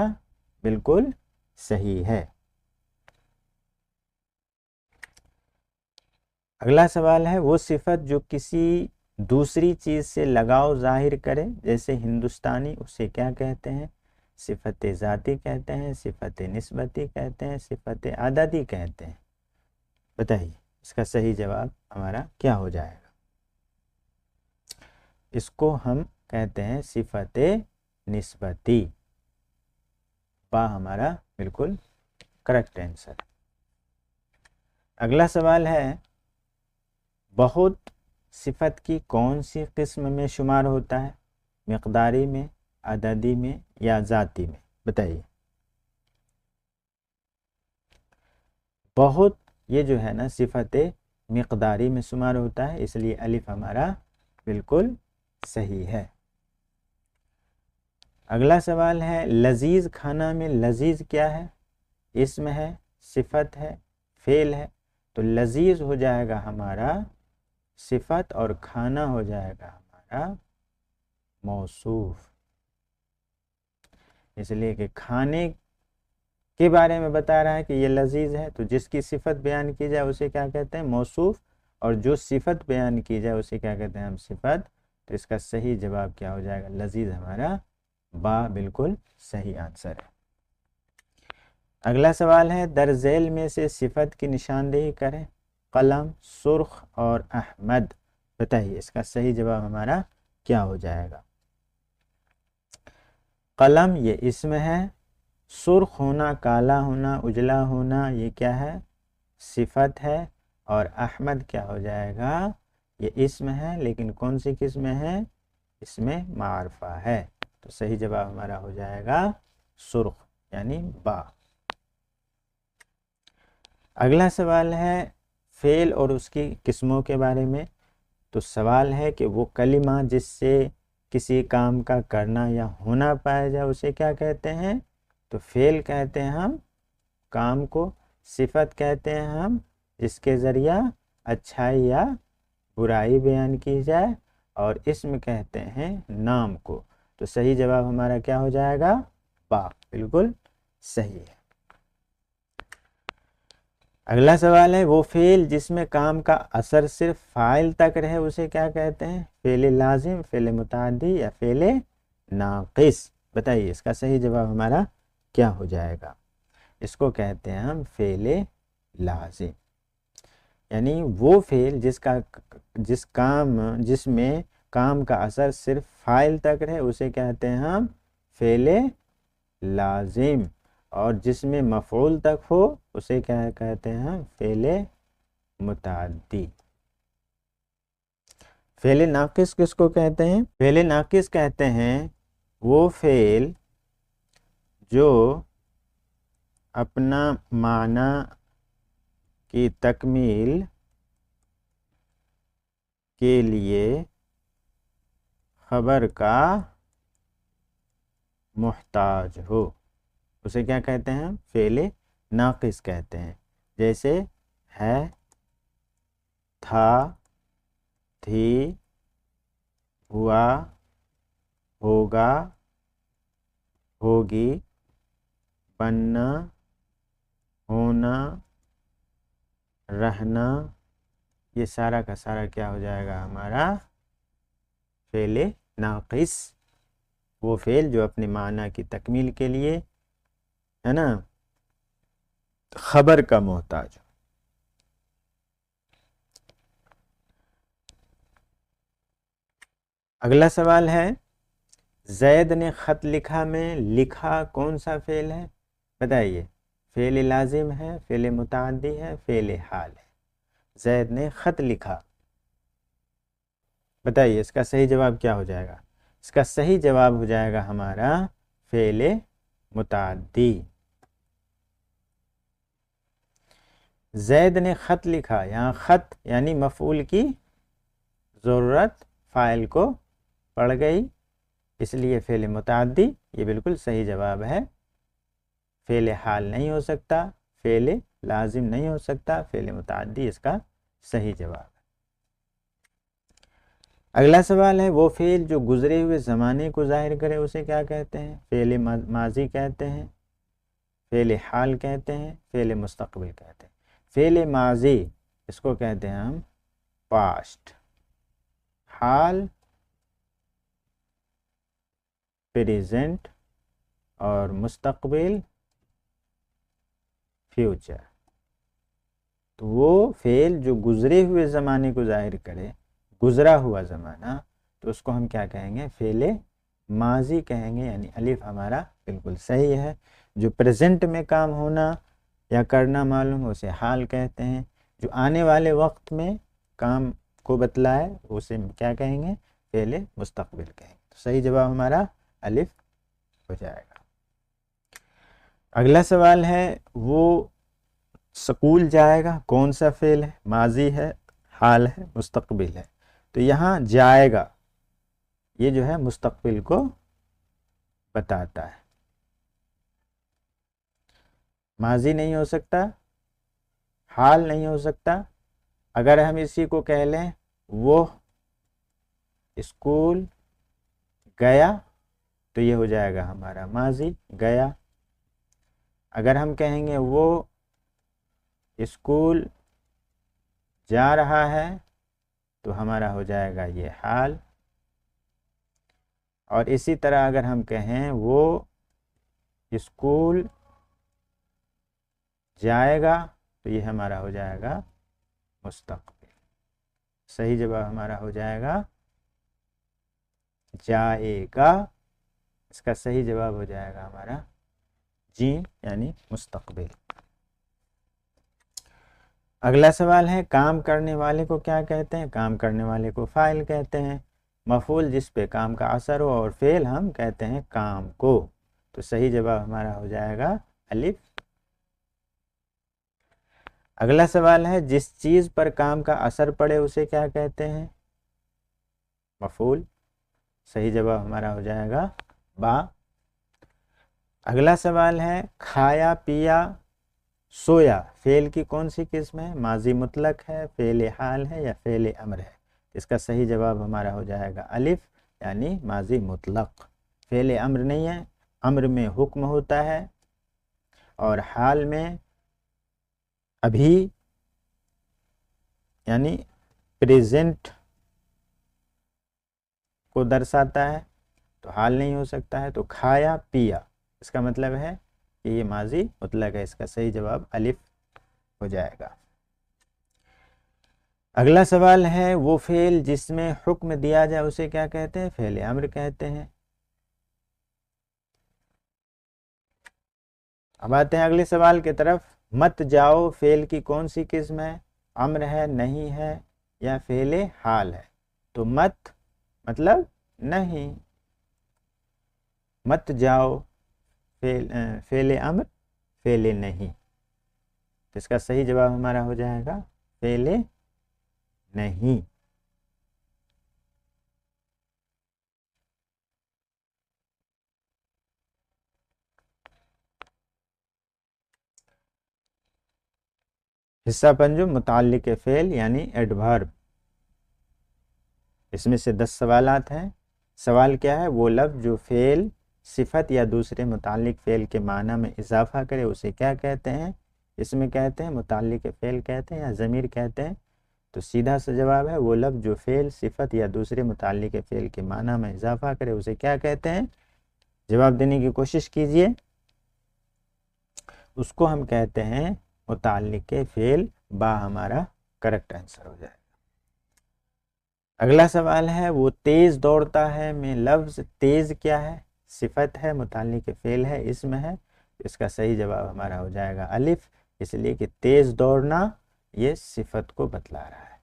बिल्कुल सही है। अगला सवाल है वो सिफत जो किसी दूसरी चीज़ से लगाव जाहिर करे, जैसे हिंदुस्तानी, उसे क्या कहते हैं? सिफत ज़ाती कहते हैं, सिफत निस्बती कहते हैं, सिफत आददी कहते हैं। बताइए इसका सही जवाब हमारा क्या हो जाएगा? इसको हम कहते हैं सिफत निस्बती। बा हमारा बिल्कुल करेक्ट आंसर। अगला सवाल है बहुत सिफत की कौन सी किस्म में शुमार होता है? मिक़दारी में, अददी में या ज़ाती में? बताइए। बहुत ये जो है ना सिफत मिक़दारी में शुमार होता है, इसलिए अलिफ हमारा बिल्कुल सही है। अगला सवाल है लजीज खाना में लजीज क्या है? इसम है, सिफत है, फेल है? तो लजीज हो जाएगा हमारा सिफत और खाना हो जाएगा हमारा मौसूफ। इसलिए कि खाने के बारे में बता रहा है कि ये लजीज है, तो जिसकी सिफत बयान की जाए उसे क्या कहते हैं? मौसूफ। और जो सिफत बयान की जाए उसे क्या कहते हैं हम? सिफत। तो इसका सही जवाब क्या हो जाएगा? लजीज हमारा बा बिल्कुल सही आंसर है। अगला सवाल है दरजेल में से सिफत की निशानदेही करें। कलम, सुर्ख और अहमद। बताइए इसका सही जवाब हमारा क्या हो जाएगा? कलम ये इसम है, सुर्ख होना, काला होना, उजला होना, ये क्या है? सिफत है और अहमद क्या हो जाएगा, ये इस्म है, लेकिन कौन सी किस्म है, इसमें मारफा है। तो सही जवाब हमारा हो जाएगा सुर्ख यानी बा। अगला सवाल है फेल और उसकी किस्मों के बारे में। तो सवाल है कि वो कलिमा जिससे किसी काम का करना या होना पाया जाए उसे क्या कहते हैं। तो फेल कहते हैं हम काम को, सिफत कहते हैं हम जिसके ज़रिया अच्छाई या बुराई बयान की जाए, और इस्म कहते हैं नाम को। तो सही जवाब हमारा क्या हो जाएगा, बा, बिल्कुल सही है। अगला सवाल है वो फेल जिसमें काम का असर सिर्फ फाइल तक रहे उसे क्या कहते हैं। फेल लाजिम, फेल मुताद्दी या फेल नाकिस। बताइए इसका सही जवाब हमारा क्या हो जाएगा। इसको कहते हैं हम फेल लाजिम, यानी वो फेल जिसमें काम का असर सिर्फ फाइल तक रहे उसे कहते हैं हम फेल लाजिम, और जिसमें मफऊल तक हो उसे क्या कहते हैं हम फेल मुताद्दी। फेल नाकिस किसको कहते हैं। फेल नाकिस कहते हैं वो फेल जो अपना माना की तकमील के लिए खबर का मुहताज हो उसे क्या कहते हैं, फेल नाकिस कहते हैं। जैसे है, था, थी, हुआ, होगा, होगी, बनना, होना, रहना, ये सारा का सारा क्या हो जाएगा हमारा फेल नाकिस। वो फेल जो अपने माना की तकमील के लिए है ना खबर का मोहताज। अगला सवाल है जैद ने खत लिखा में लिखा कौन सा फेल है। बताइए फेल लाजिम है, फेल मुताद्दी है, फेल हाल है। जैद ने खत लिखा, बताइए इसका सही जवाब क्या हो जाएगा। इसका सही जवाब हो जाएगा हमारा फेल मुताद्दी। जैद ने खत लिखा, यहाँ खत यानी मफूल की ज़रूरत फ़ाइल को पड़ गई, इसलिए फेल मुताद्दी ये बिल्कुल सही जवाब है। फेल हाल नहीं हो सकता, फेल लाजिम नहीं हो सकता, फेल मुताद्दी इसका सही जवाब है। अगला सवाल है वो फेल जो गुजरे हुए ज़माने को जाहिर करे उसे क्या कहते हैं। फेल माजी कहते हैं, फेल हाल कहते हैं, फेल मुस्तक़बिल कहते हैं। फेल माजी इसको कहते हैं हम पास्ट, हाल प्रेजेंट, और मुस्तक़बिल फ्यूचर। तो वो फेल जो गुजरे हुए ज़माने को जाहिर करे, गुजरा हुआ ज़माना, तो उसको हम क्या कहेंगे, फेल माजी कहेंगे, यानी अलिफ हमारा बिल्कुल सही है। जो प्रेजेंट में काम होना या करना मालूम उसे हाल कहते हैं। जो आने वाले वक्त में काम को बतलाए उसे क्या कहेंगे, फेल मुस्तक़बिल कहेंगे। तो सही जवाब हमारा अलिफ हो जाएगा। अगला सवाल है वो स्कूल जाएगा कौन सा फेल है, माजी है, हाल है, मुस्तक़बिल है। तो यहाँ जाएगा ये जो है मुस्तक़बिल को बताता है, माजी नहीं हो सकता, हाल नहीं हो सकता। अगर हम इसी को कह लें वो स्कूल गया तो ये हो जाएगा हमारा माजी, गया। अगर हम कहेंगे वो स्कूल जा रहा है तो हमारा हो जाएगा ये हाल। और इसी तरह अगर हम कहें वो स्कूल जाएगा तो ये हमारा हो जाएगा मुस्तक़बिल। सही जवाब हमारा हो जाएगा जाएगा। इसका सही जवाब हो जाएगा हमारा जी यानी मुस्तक़बिल। अगला सवाल है काम करने वाले को क्या कहते हैं? काम करने वाले को फाइल कहते हैं। मफूल जिस पे काम का असर हो और फेल हम कहते हैं काम को। तो सही जवाब हमारा हो जाएगा अलिफ। अगला सवाल है जिस चीज पर काम का असर पड़े उसे क्या कहते हैं? मफूल। सही जवाब हमारा हो जाएगा बा। अगला सवाल है खाया पिया सोया फेल की कौन सी किस्म है? माजी मुतलक है, फेल हाल है या फेल अम्र है? इसका सही जवाब हमारा हो जाएगा अलिफ यानी माजी मुतलक। फेल अम्र नहीं है, अम्र में हुक्म होता है और हाल में अभी यानी प्रेजेंट को दर्शाता है, तो हाल नहीं हो सकता है। तो खाया पिया इसका मतलब है कि ये माजी मुतलक है। इसका सही जवाब अलिफ हो जाएगा। अगला सवाल है वो फेल जिसमें हुक्म दिया जाए उसे क्या कहते हैं? फेल अम्र कहते हैं। अब आते हैं अगले सवाल की तरफ। मत जाओ फेल की कौन सी किस्म है? अम्र है, नहीं है या फेल हाल है? तो मत मतलब नहीं, मत जाओ फेल अम्र फेल नहीं। तो इसका सही जवाब हमारा हो जाएगा फेल नहीं। हिस्सा पंजुम मुताल्लिक फेल यानी एडवर्ब। इसमें से 10 सवालात हैं। सवाल क्या है? वो लफ्ज़ जो फेल सिफत या दूसरे मुताल्लिक फेल के माना में इजाफा करे उसे क्या कहते हैं? इसमें कहते हैं मुताल्लिक फेल कहते हैं या ज़मीर कहते हैं? तो सीधा सा जवाब है वो लफ्ज़ जो फेल सिफत या दूसरे मुताल्लिक फेल के माना में इजाफा करे उसे क्या कहते हैं? जवाब देने की कोशिश कीजिए। उसको हम कहते हैं मुताल्लिक फेल। बा हमारा करेक्ट आंसर हो जाएगा। अगला सवाल है वो तेज दौड़ता है में लफ्ज तेज क्या है? सिफत है, मुताल्लिक फेल है, इसम है। इसका सही जवाब हमारा हो जाएगा अलिफ, इसलिए कि तेज दौड़ना ये सिफत को बतला रहा है।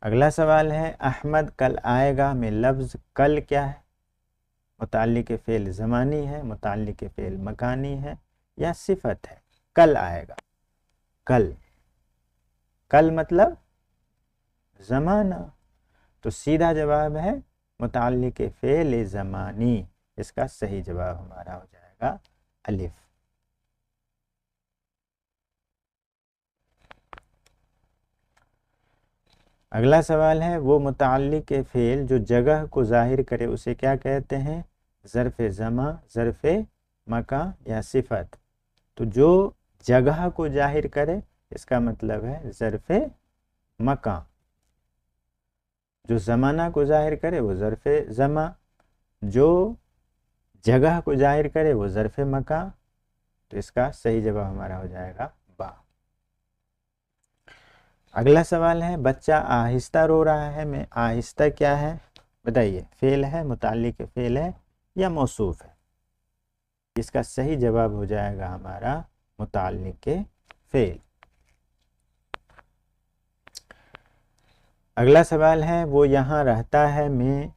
अगला सवाल है अहमद कल आएगा में लफ्ज कल क्या है? मुताल्लिक फेल ज़मानी है, मुताल्लिक फेल मकानी है या सिफत है? कल आएगा, कल, कल मतलब ज़माना। तो सीधा जवाब है मुताल्लिक फेल ज़मानी। इसका सही जवाब हमारा हो जाएगा अलिफ। अगला सवाल है वो मुताल्लिक फेल जो जगह को जाहिर करे उसे क्या कहते हैं? ज़र्फ़ ज़मा, ज़र्फ़ मका या सिफत? तो जो जगह को जाहिर करे इसका मतलब है ज़र्फ़ मका। जो ज़माना को जाहिर करे वो ज़र्फ़ ज़मा, जो जगह को जाहिर करे वो ज़र्फ़ मका। तो इसका सही जवाब हमारा हो जाएगा बा। अगला सवाल है बच्चा आहिस्ता रो रहा है में आहिस्ता क्या है? बताइए, फेल है, मुताल्लिक फेल है या मौसूफ है? इसका सही जवाब हो जाएगा हमारा मुताल्लिक फेल। अगला सवाल है वो यहाँ रहता है में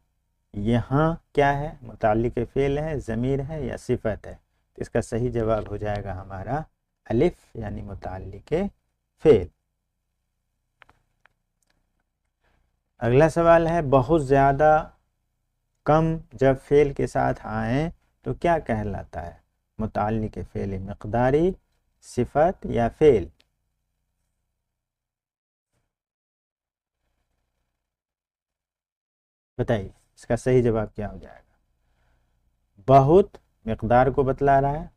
यहाँ क्या है? मुताल्लिक फेल है, ज़मीर है या सिफत है? तो इसका सही जवाब हो जाएगा हमारा अलिफ यानी मुताल्लिक फेल। अगला सवाल है बहुत ज़्यादा कम जब फेल के साथ आए तो क्या कहलाता है? मुताल्लिक फेल मिक़दारी, सिफत या फेल? बताइए, इसका सही जवाब क्या हो जाएगा? बहुत मिक़दार को बतला रहा है,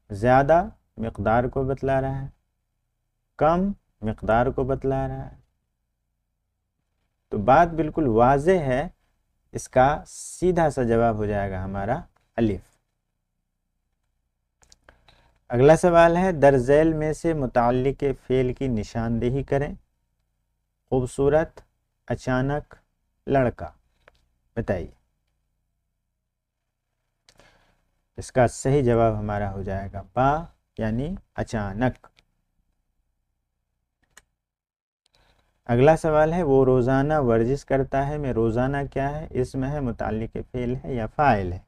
ज़्यादा मिक़दार को बतला रहा है, कम मिक़दार को बतला रहा है। तो बात बिल्कुल वाज़े है, इसका सीधा सा जवाब हो जाएगा हमारा अलिफ। अगला सवाल है दरज़ैल में से मुताल्लिक फेल की निशानदेही करें। खूबसूरत, अचानक, लड़का। बताइए। इसका सही जवाब हमारा हो जाएगा बा यानी अचानक। अगला सवाल है, वो रोज़ाना वर्जिश करता है में रोज़ाना क्या है, इसमें है, मुताल्लिक़ फ़ेल है या फ़ाइल है।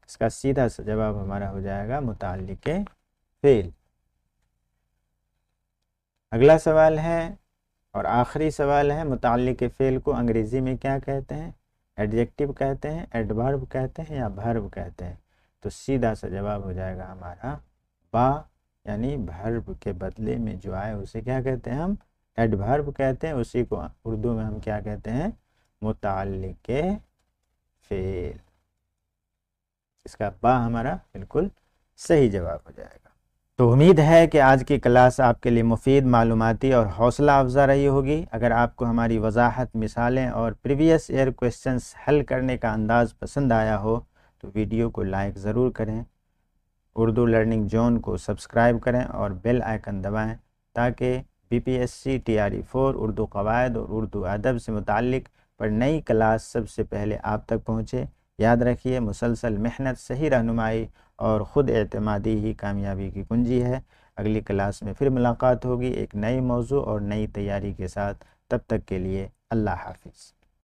इसका सीधा सा जवाब हमारा हो जाएगा मुताल्लिक़ फ़ेल। अगला सवाल है और आखिरी सवाल है, मुताल्लिक़ फ़ेल को अंग्रेज़ी में क्या कहते हैं, एडजेक्टिव कहते हैं, एडवर्ब कहते हैं या वर्ब कहते हैं। तो सीधा सा जवाब हो जाएगा हमारा बा यानी वर्ब के बदले में जो आए उसे क्या कहते हैं हम, एडवर्ब कहते हैं। उसी को उर्दू में हम क्या कहते हैं, मुताल्लिक़ फ़ेल। इसका बा हमारा बिल्कुल सही जवाब हो जाएगा। तो उम्मीद है कि आज की क्लास आपके लिए मुफीद, मालूमाती और हौसला अफजा रही होगी। अगर आपको हमारी वजाहत, मिसालें और प्रीवियस ईयर क्वेश्चंस हल करने का अंदाज़ पसंद आया हो तो वीडियो को लाइक ज़रूर करें, उर्दू लर्निंग जोन को सब्सक्राइब करें और बेल आइकन दबाएं ताकि BPSC TRE 4 उर्दू क़वायद और उर्दू अदब से मुताल्लिक़ पर नई क्लास सबसे पहले आप तक पहुँचे। याद रखिए, मुसलसल मेहनत, सही रहनुमाई और ख़ुद एतमादी ही कामयाबी की कुंजी है। अगली क्लास में फिर मुलाकात होगी एक नई मौजू और नई तैयारी के साथ। तब तक के लिए अल्लाह हाफ़िज़।